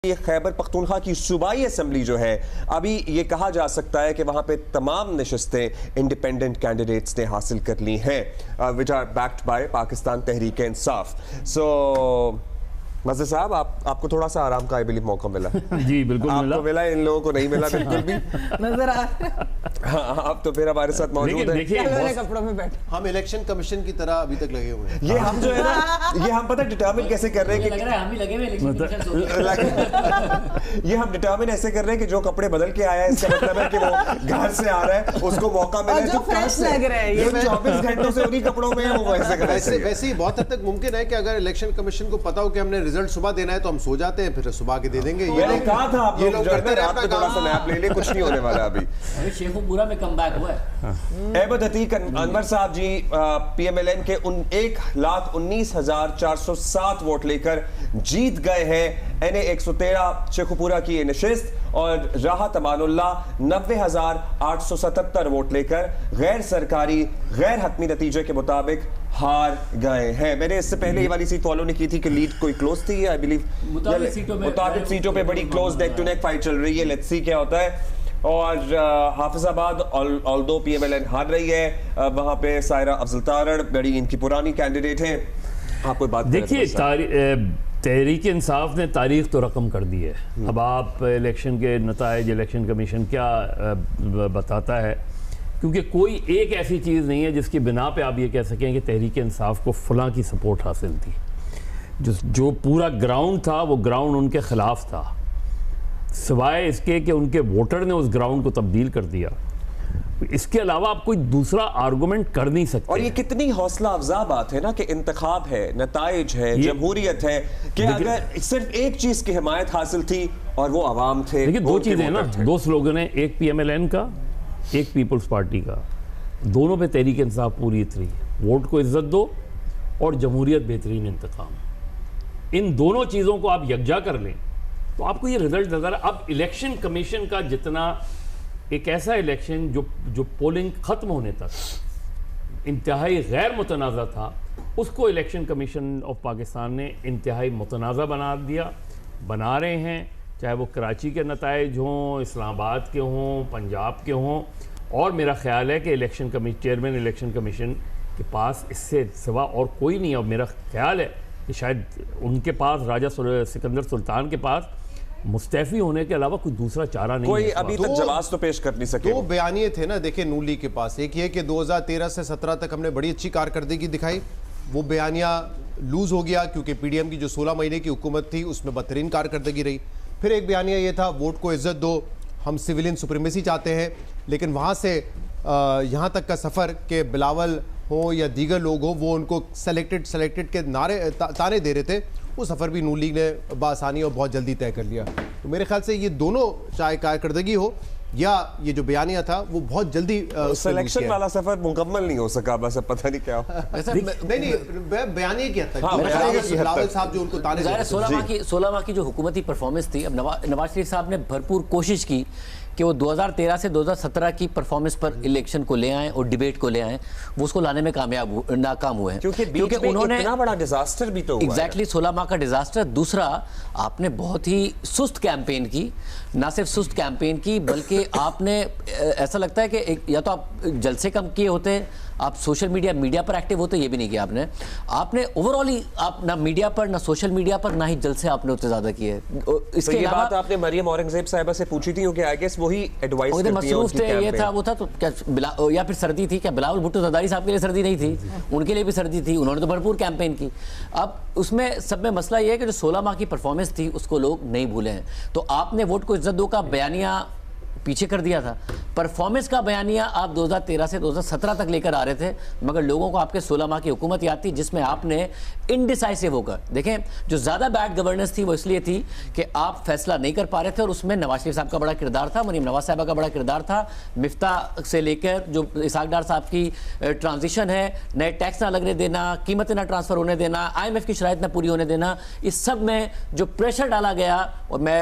یہ خیبر پختونخوا کی صوبائی اسمبلی جو ہے ابھی یہ کہا جا سکتا ہے کہ وہاں پہ تمام نشستیں انڈیپینڈنٹ کینڈیڈیٹس نے حاصل کر لی ہیں which are backed by Pakistan Tehreek Insaf. مظہر صاحب آپ کو تھوڑا سا آرام کا بلیف موقع ملا. جی بالکل آپ کو ملا, ان لوگوں کو نہیں ملا بالکل بھی. نظر آ ہاں آپ تو پھر ہمارے ساتھ موجود ہیں. کپڑوں میں بیٹھے ہم الیکشن کمیشن کی طرح ابھی تک لگے ہوئے ہیں. یہ ہم جو ہے نا یہ ہم پتہ ڈٹرمن کیسے کر رہے ہیں کہ ہم ہی لگے ہوئے الیکشن یہ ہم ڈٹرمن ایسے کر رہے ہیں کہ جو کپڑے بدل کے آیا ہے اس کا مطلب ہے کہ وہ گھر سے آ رہا ہے, اس کو موقع ملا ہے جو فریش لگ رہا ہے یہ 24 گھنٹوں سے انہی کپڑوں میں وہ ایسے کر رہے ہیں. ویسے ہی بہت حد تک ممکن ہے کہ اگر الیکشن کمیشن کو پتا ہو کہ ہم نے رزلٹ صبح دینا ہے تو ہم سو جاتے ہیں, پھر صبح کے دے دیں گے. میں نے کہا تھا آپ لوگ جو ہے رات میں تھوڑا سا نیپ لے لیں, کچھ نہیں ہونے والا ابھی. شیخ پورا میں کم بیک ہوا ہے. احمد عتیق انور صاحب جی پی ایم ایل این کے 1,19,407 ووٹ لے کر جیت گئے ہیں این اے 113 شیخ پورا کی نشست, اور راحت امان اللہ 90,877 ووٹ لے کر غیر سرکاری غیر حتمی نتیجے کے مطابق ہار گئے ہیں. میں نے اس سے پہلے یہ والی سیٹ فالو نہیں کی تھی کہ لیڈ کوئی کلوز تھی, آئی بلیو مطابق سیٹوں پہ بڑی close neck to neck fight چل رہی ہے. لیٹس سی کیا ہوتا ہے. اور حافظ آباد آلدو پی ایم ایل این ہار رہی ہے, وہاں پہ سائرہ افضل تارڑ بڑی ان کی پرانی کینڈیڈیٹ ہیں. آپ کوئی بات دیکھیے تحریک انصاف نے تاریخ تو رقم کر دی ہے. اب آپ الیکشن کے نتائج الیکشن کمیشن کیا بتاتا ہے, کیونکہ کوئی ایک ایسی چیز نہیں ہے جس کی بنا پہ آپ یہ کہہ سکیں کہ تحریک انصاف کو فلاں کی سپورٹ حاصل تھی. جو پورا گراؤنڈ تھا وہ گراؤنڈ ان کے خلاف تھا, سوائے اس کے کہ ان کے ووٹر نے اس گراؤنڈ کو تبدیل کر دیا. اس کے علاوہ آپ کوئی دوسرا آرگومنٹ کر نہیں سکتے. اور یہ کتنی حوصلہ افزا بات ہے نا کہ انتخاب ہے, نتائج ہے, جمہوریت ہے, کہ اگر صرف ایک چیز کی حمایت حاصل تھی اور وہ عوام تھے. دیکھیں دو چیزیں ہیں نا, دو سلوگن ہیں, ایک پی ایم ایل این کا, ایک پیپلز پارٹی کا. دونوں پہ تحریک انصاف پوری اتری, ووٹ کو عزت دو اور جمہوریت بہترین انتقام. ان دونوں چیزوں کو آپ یکجا کر لیں تو آپ کو یہ رزلٹ نظر. اب الیکشن کمیشن کا جتنا ایک ایسا الیکشن جو پولنگ ختم ہونے تک انتہائی غیر متنازع تھا, اس کو الیکشن کمیشن آف پاکستان نے انتہائی متنازع بنا رہے ہیں, چاہے وہ کراچی کے نتائج ہوں, اسلام آباد کے ہوں, پنجاب کے ہوں. اور میرا خیال ہے کہ چیئرمین الیکشن کمیشن کے پاس اس سے سوا اور کوئی نہیں ہے. اور میرا خیال ہے کہ شاید ان کے پاس راجہ سکندر سلطان کے پاس مستعفی ہونے کے علاوہ کوئی دوسرا چارہ نہیں ہے. کوئی ابھی تک جواز تو پیش کر نہیں سکے. دو بیانیے تھے نا, دیکھیں نون لیگ کے پاس. ایک یہ کہ 2013 سے 17 تک ہم نے بڑی اچھی کارکردگی دکھائی, وہ بیانیہ لوز ہو گیا کیونکہ پی ڈی ایم کی جو 16 مہینے کی حکومت تھی اس میں بدترین کارکردگی رہی. پھر ایک بیانیہ یہ تھا ووٹ کو عزت دو, ہم سویلین سپریمیسی چاہتے ہیں. لیکن وہاں سے یہاں تک کا سفر کہ بلاول ہوں یا دیگر لوگ ہوں وہ ان کو سلیکٹڈ کے تانے دے رہے تھے, وہ سفر بھی نون لیگ نے بآسانی اور بہت جلدی طے کر لیا. تو میرے خیال سے یہ دونوں, چاہے کارکردگی ہو یا یہ جو بیانیہ تھا, وہ بہت جلدی سلیکشن والا سفر مکمل نہیں ہو سکا. بس اب پتہ نہیں کیا ہو. نہیں بیانیہ کی حد تک بلاول صاحب جو ان کو تانے دے 16 ماہ کی جو حکومتی پرفارمنس تھی. اب نواز شریف صاحب نے بھرپور کوشش کی کہ وہ 2013 سے 2017 کی پرفارمنس پر الیکشن کو لے آئیں اور ڈیبیٹ کو لے آئیں, وہ اس کو لانے میں ناکام ہوئے ہیں. کیونکہ انہوں نے اتنا بڑا ڈیزاسٹر بھی تو ہوا ہے. ایگزیکٹلی 16 ماہ کا ڈیزاسٹر. دوسرا, آپ نے بہت ہی سست کیمپین کی, نہ صرف سست کیمپین کی بلکہ آپ نے ایسا لگتا ہے کہ یا تو آپ جلسے کم کیے ہوتے, آپ سوشل میڈیا پر ایکٹیو ہوتے, یہ بھی نہیں کیا آپ نے اوورآل ہی آپ نہ میڈیا پر, نہ سوشل میڈیا پر, نہ ہی جلسے آپ نے اتنے زیادہ کیے. اس کے علاوہ بات آپ نے مریم اورنگزیب صاحبہ سے پوچھی تھی کیونکہ آئی گیس وہی ایڈوائس کرتی ہیں. مصروف تھے, یہ تھا وہ تھا, تو کیا یا پھر سردی تھی, کیا بلاول بھٹو زرداری صاحب کے لیے سردی نہیں تھی, ان کے لیے بھی سردی تھی, انہوں نے تو بھرپور کیمپین کی. اب اس میں سب میں مسئلہ یہ ہے کہ جو 16 ماہ کی پرفارمنس تھی اس کو لوگ نہیں بھولے ہیں. تو آپ نے ووٹ کو عزت دو کا بیانیہ پیچھے کر دیا تھا, پرفارمنس کا بیانیہ آپ 2013 سے 2017 تک لے کر آ رہے تھے, مگر لوگوں کو آپ کے 16 ماہ کی حکومت یاد تھی جس میں آپ نے انڈیسائسو ہو کر, دیکھیں جو زیادہ بیڈ گورننس تھی وہ اس لیے تھی کہ آپ فیصلہ نہیں کر پا رہے تھے, اور اس میں نواز شریف صاحب کا بڑا کردار تھا, مریم نواز صاحبہ کا بڑا کردار تھا. مفتاح سے لے کر جو اسحاق ڈار صاحب کی ٹرانزیشن ہے, نئے ٹیکس نہ لگنے دینا, قیمتیں نہ ٹرانسفر ہونے دینا, آئی ایم ایف کی شرائط نہ پوری ہونے دینا, اس سب میں جو پریشر ڈالا گیا, اور میں